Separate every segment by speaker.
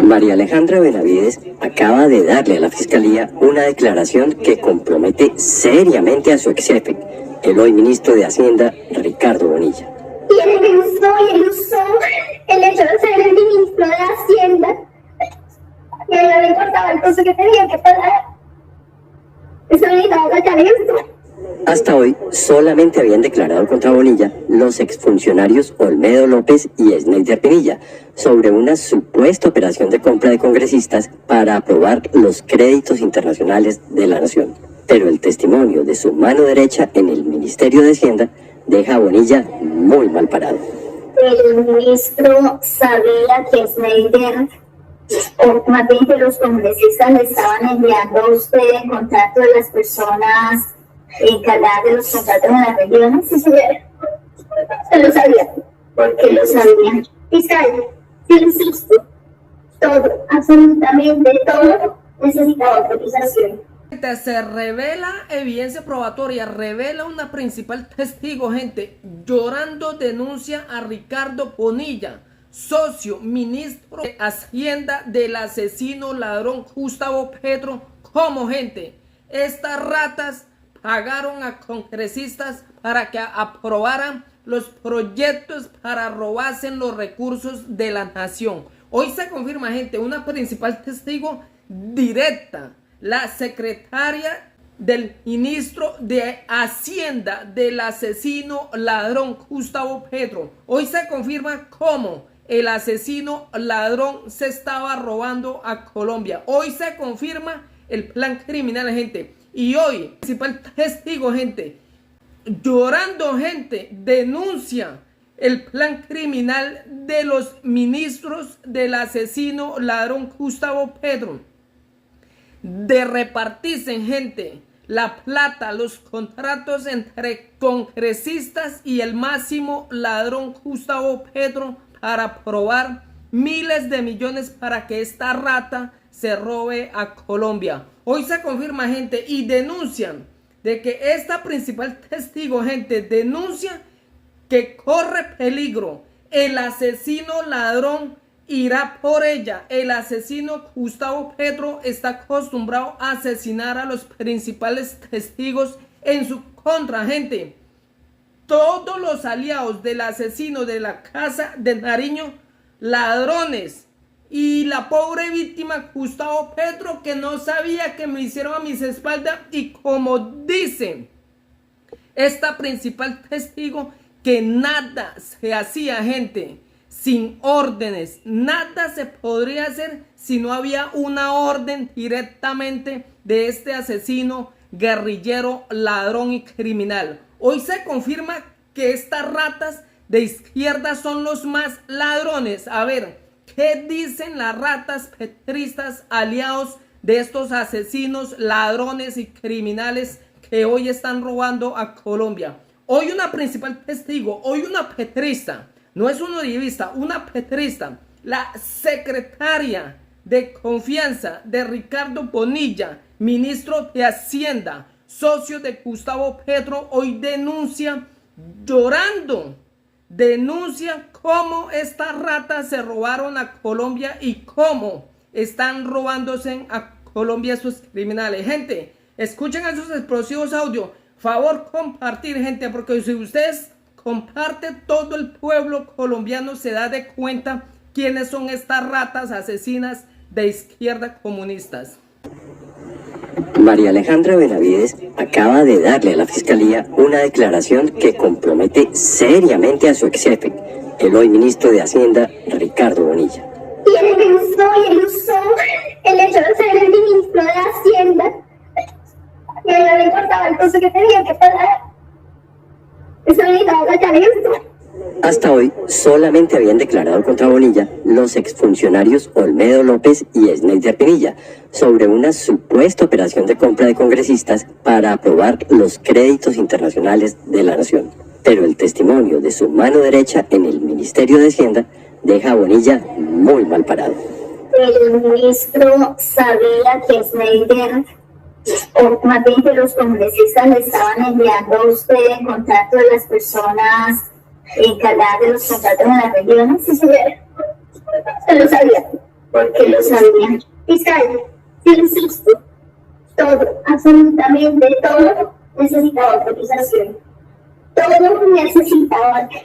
Speaker 1: María Alejandra Benavides acaba de darle a la Fiscalía una declaración que compromete seriamente a su ex jefe, el hoy ministro de Hacienda, Ricardo Bonilla.
Speaker 2: Y él usó el hecho de ser el ministro de Hacienda, y a él no le importaba el costo que tenía que pagar. Eso necesitaba sacar esto.
Speaker 1: Hasta hoy solamente habían declarado contra Bonilla los exfuncionarios Olmedo López y Sneider Pinilla sobre una supuesta operación de compra de congresistas para aprobar los créditos internacionales de la nación. Pero el testimonio de su mano derecha en el Ministerio de Hacienda deja a Bonilla muy mal parado.
Speaker 2: El ministro sabía que Sneider, o más bien que los congresistas le estaban enviando a usted el contrato de las personas encargadas de los contratos en las regiones, si se lo sabía, porque lo sabía. Fiscal, yo insisto, todo, absolutamente todo, necesitaba autorización.
Speaker 3: Se revela evidencia probatoria, revela una principal testigo, gente, llorando denuncia a Ricardo Bonilla, socio, ministro de Hacienda del asesino ladrón Gustavo Petro. Como, gente, estas ratas pagaron a congresistas para que aprobaran los proyectos para robarse los recursos de la nación. Hoy se confirma, gente, una principal testigo directa, la secretaria del ministro de Hacienda del asesino ladrón Gustavo Petro. Hoy se confirma cómo el asesino ladrón se estaba robando a Colombia. Hoy se confirma el plan criminal, gente. Y hoy, principal testigo, gente, llorando, gente, denuncia el plan criminal de los ministros del asesino ladrón Gustavo Petro, de repartirse, gente, la plata, los contratos entre congresistas y el máximo ladrón Gustavo Petro para aprobar miles de millones para que esta rata se robe a Colombia. Hoy se confirma, gente, y denuncian de que esta principal testigo, gente, denuncia que corre peligro. El asesino ladrón irá por ella. El asesino Gustavo Petro está acostumbrado a asesinar a los principales testigos en su contra, gente. Todos los aliados del asesino de la casa de Nariño, ladrones. Y la pobre víctima Gustavo Petro, que no sabía que me hicieron a mis espaldas. Y como dice esta principal testigo, que nada se hacía, gente, sin órdenes. Nada se podría hacer si no había una orden directamente de este asesino, guerrillero, ladrón y criminal. Hoy se confirma que estas ratas de izquierda son los más ladrones. A ver, ¿qué dicen las ratas petristas, aliados de estos asesinos, ladrones y criminales que hoy están robando a Colombia? Hoy una principal testigo, hoy una petrista, no es un uribista, una petrista, la secretaria de confianza de Ricardo Bonilla, ministro de Hacienda, socio de Gustavo Petro, hoy denuncia, llorando, denuncia cómo estas ratas se robaron a Colombia y cómo están robándose a Colombia esos criminales. Gente, escuchen esos explosivos audios. Favor compartir, gente, porque si ustedes comparten, todo el pueblo colombiano se da de cuenta quiénes son estas ratas asesinas de izquierda comunistas.
Speaker 1: María Alejandra Benavides acaba de darle a la Fiscalía una declaración que compromete seriamente a su ex jefe, el hoy ministro de Hacienda, Ricardo Bonilla.
Speaker 2: Y él usó el hecho de ser el ministro de Hacienda, y a él no le importaba el costo que tenía que pagar. Eso necesitaba sacar esto.
Speaker 1: Hasta hoy solamente habían declarado contra Bonilla los exfuncionarios Olmedo López y Sneider Pinilla sobre una supuesta operación de compra de congresistas para aprobar los créditos internacionales de la nación. Pero el testimonio de su mano derecha en el Ministerio de Hacienda deja a Bonilla muy mal parado.
Speaker 2: El ministro sabía que Sneider, o más bien que los congresistas le estaban enviando a usted el contrato de las personas encargadas de los contratos en las regiones, si se lo sabía, porque lo sabían. Fiscal, te insisto, todo, absolutamente todo, necesitaba autorización. Todo necesitaba que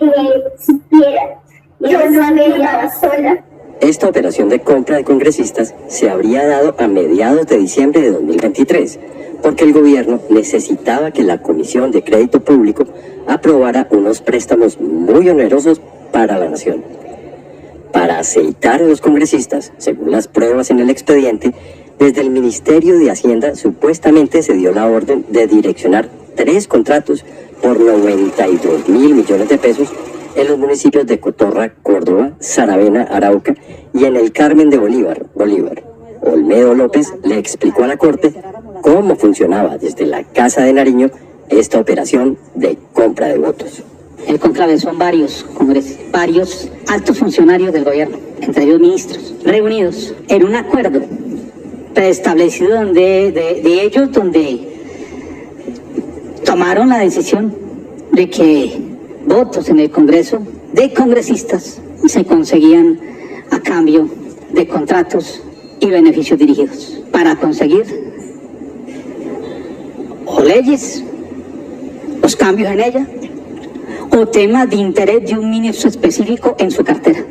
Speaker 2: supiera. Yo no me quedaba sola.
Speaker 1: Esta operación de compra de congresistas se habría dado a mediados de diciembre de 2023, porque el gobierno necesitaba que la Comisión de Crédito Público aprobara unos préstamos muy onerosos para la nación. Para aceitar a los congresistas, según las pruebas en el expediente, desde el Ministerio de Hacienda supuestamente se dio la orden de direccionar 3 contratos por 92.000 millones de pesos en los municipios de Cotorra, Córdoba, Saravena, Arauca y en el Carmen de Bolívar. Olmedo López le explicó a la Corte cómo funcionaba desde la Casa de Nariño esta operación de compra de votos.
Speaker 4: El cónclave son varios altos funcionarios del gobierno, entre ellos ministros, reunidos en un acuerdo preestablecido de ellos, donde tomaron la decisión de que votos en el Congreso de congresistas se conseguían a cambio de contratos y beneficios dirigidos para conseguir o leyes, los cambios en ella, o temas de interés de un ministro específico en su cartera.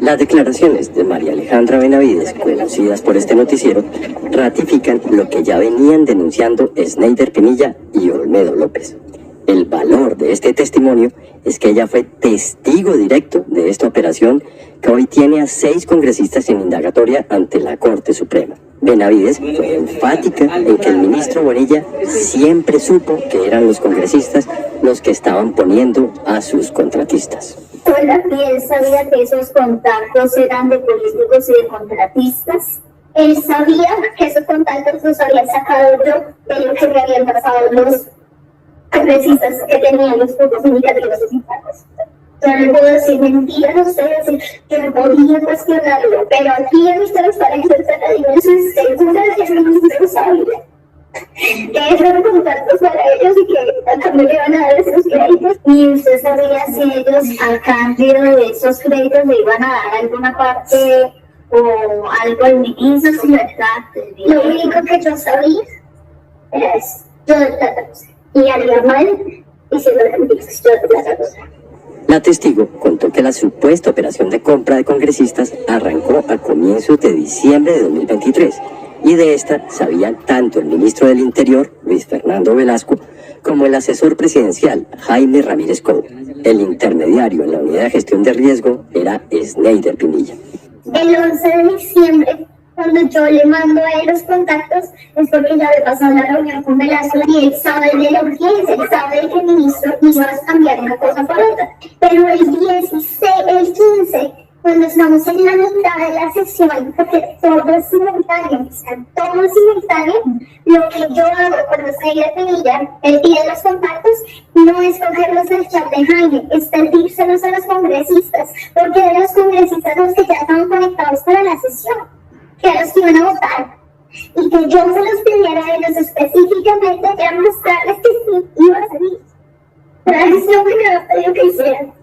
Speaker 1: Las declaraciones de María Alejandra Benavides, conocidas por este noticiero, ratifican lo que ya venían denunciando Sneider Pinilla y Olmedo López. El valor de este testimonio es que ella fue testigo directo de esta operación que hoy tiene a 6 congresistas en indagatoria ante la Corte Suprema. Benavides fue enfática en que el ministro Bonilla siempre supo que eran los congresistas los que estaban poniendo a sus contratistas.
Speaker 2: Sola él sabía que esos contactos eran de políticos y de contratistas. Él sabía que esos contactos los había sacado yo de lo que me habían pasado los congresistas que tenían los grupos indicativos y simpáticos. Yo no puedo decir mentiras, no sé decir, yo no podía cuestionarlo, pero aquí he visto los parámetros de la digo, eso es segura de que el ministro sabía. Que eran contactos para ellos y que a cambio le iban a dar esos créditos. Y usted sabía si ellos a cambio de esos créditos le iban a dar alguna parte o algo al ministro, si verdad. Lo único que yo sabía era eso, yo de plata no sé. Y haría mal diciendo mentiras, yo de plata no sé.
Speaker 1: La testigo contó que la supuesta operación de compra de congresistas arrancó a comienzos de diciembre de 2023 y de esta sabían tanto el ministro del Interior, Luis Fernando Velasco, como el asesor presidencial, Jaime Ramírez Cobo. El intermediario en la unidad de gestión de riesgo era Sneider Pinilla.
Speaker 2: El 11 de diciembre, cuando yo le mando a él los contactos, es porque ya había pasado la reunión con Velasco y él sabe de la urgencia, él sabe que el ministro iba a cambiar una cosa por otra. Pero el 15, cuando estamos en la mitad de la sesión, porque todo es simultáneo, todo es simultáneo, lo que yo hago cuando estoy de Pinilla, él pide los contactos, no es cogerlos del chat de Jaime, es pedírselos a los congresistas, porque de los congresistas los que ya estaban conectados para la sesión, que los que iban a votar, y que yo se los pidiera a ellos específicamente para mostrarles que sí iba a salir. Pero es lo que me había pedido que hicieran.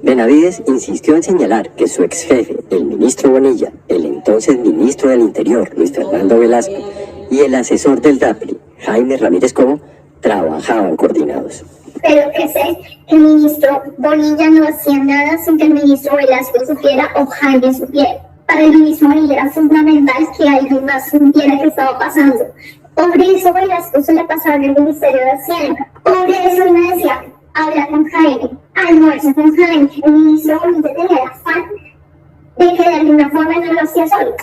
Speaker 1: Benavides insistió en señalar que su ex jefe, el ministro Bonilla, el entonces ministro del Interior, Luis Fernando Velasco, y el asesor del DAPRI, Jaime Ramírez Cobo, trabajaban coordinados.
Speaker 2: Pero que sé que el ministro Bonilla no hacía nada sin que el ministro Velasco supiera o Jaime supiera. Para el ministro Bonilla era fundamental que alguien más supiera qué estaba pasando. Por eso Velasco se la pasaba en el Ministerio de Hacienda. Por eso él me decía, habla con Jaime, almuerza con Jaime. El ministro Bonilla tenía el afán de que de alguna forma no lo hacía solo.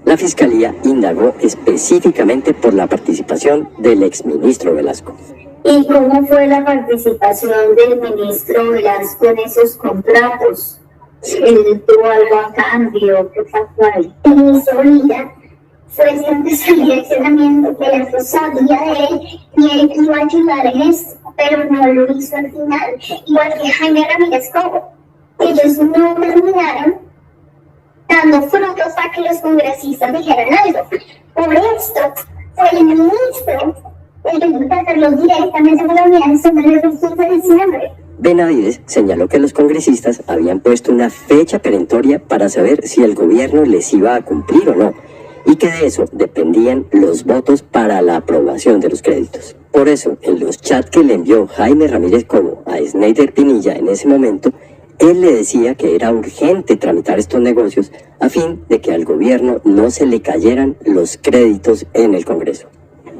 Speaker 1: La Fiscalía indagó específicamente por la participación del exministro Velasco.
Speaker 2: ¿Y cómo fue la participación del ministro Velasco en esos contratos? ¿Él tuvo algo a cambio? ¿Qué pasó ahí? El ministro Bonilla fue el que empezó el direccionamiento, que él sabía de él y él iba a ayudar en esto, pero no lo hizo al final. Igual que Jaime Ramírez Cobo. Ellos no terminaron dando frutos a que los congresistas dijeran algo. Por esto fue el ministro el que tuvo que hacerlo directamente con la unidad de gestión del 15 de diciembre.
Speaker 1: Benavides señaló que los congresistas habían puesto una fecha perentoria para saber si el gobierno les iba a cumplir o no, y que de eso dependían los votos para la aprobación de los créditos. Por eso, en los chats que le envió Jaime Ramírez Cobo a Snyder Pinilla en ese momento, él le decía que era urgente tramitar estos negocios a fin de que al gobierno no se le cayeran los créditos en el Congreso.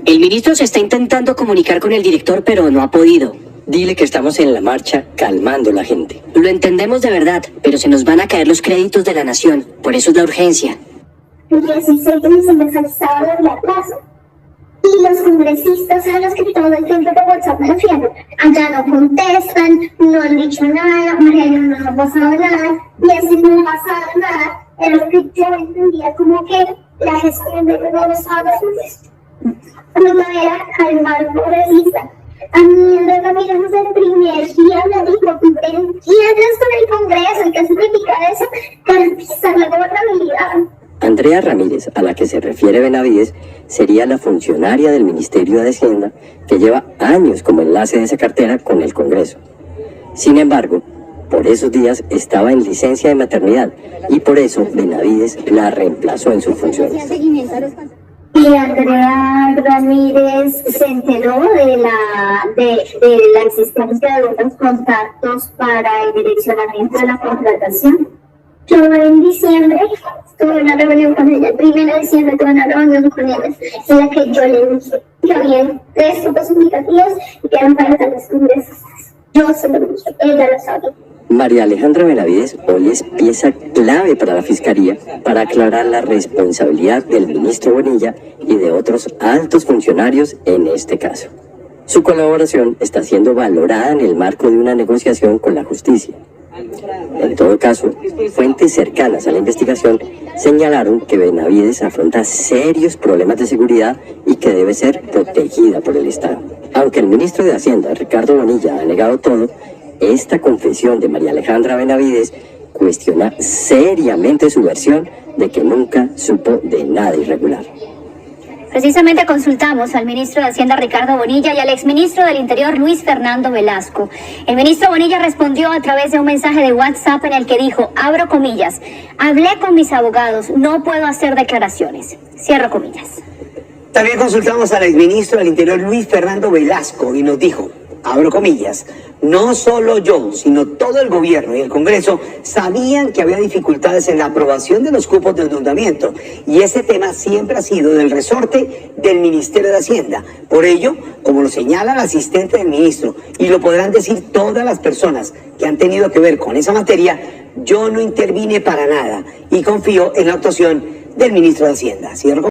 Speaker 5: El ministro se está intentando comunicar con el director, pero no ha podido.
Speaker 1: Dile que estamos en la marcha calmando a la gente.
Speaker 5: Lo entendemos de verdad, pero se nos van a caer los créditos de la nación. Por eso es la urgencia.
Speaker 2: El 16 de diciembre fue el sábado de atraso. Y los congresistas a los que todo el tiempo por WhatsApp me refiero, allá no contestan, no han dicho nada, Mariano no ha pasado nada, y así no ha pasado nada. Es lo que yo entendía como que la gestión de los estados no era calmar un congresista. A mí el Ramírez desde el primer día me dijo, tú te entiendes con el Congreso, ¿y qué significa eso? Garantizar la gobernabilidad.
Speaker 1: Andrea Ramírez, a la que se refiere Benavides, sería la funcionaria del Ministerio de Hacienda que lleva años como enlace de esa cartera con el Congreso. Sin embargo, por esos días estaba en licencia de maternidad y por eso Benavides la reemplazó en sus funciones.
Speaker 2: Y Andrea Ramírez se enteró de la existencia de otros contactos para el direccionamiento de la contratación. Yo en diciembre tuve una reunión con ella, el 1 de diciembre tuve una reunión con ella, en la que yo le dije que había 3 grupos indicativos y que eran para tales congresistas. Yo se lo dije, ella lo sabía.
Speaker 1: María Alejandra Benavides hoy es pieza clave para la Fiscalía para aclarar la responsabilidad del ministro Bonilla y de otros altos funcionarios en este caso. Su colaboración está siendo valorada en el marco de una negociación con la justicia. En todo caso, fuentes cercanas a la investigación señalaron que Benavides afronta serios problemas de seguridad y que debe ser protegida por el Estado. Aunque el ministro de Hacienda, Ricardo Bonilla, ha negado todo, esta confesión de María Alejandra Benavides cuestiona seriamente su versión de que nunca supo de nada irregular.
Speaker 6: Precisamente consultamos al ministro de Hacienda Ricardo Bonilla y al exministro del Interior Luis Fernando Velasco. El ministro Bonilla respondió a través de un mensaje de WhatsApp en el que dijo, abro comillas, hablé con mis abogados, no puedo hacer declaraciones. Cierro comillas.
Speaker 7: También consultamos al exministro del Interior Luis Fernando Velasco y nos dijo, abro comillas, no solo yo, sino todo el gobierno y el Congreso sabían que había dificultades en la aprobación de los cupos de endeudamiento y ese tema siempre ha sido del resorte del Ministerio de Hacienda. Por ello, como lo señala el asistente del ministro y lo podrán decir todas las personas que han tenido que ver con esa materia, yo no intervine para nada y confío en la actuación del ministro de Hacienda. ¿Cierto?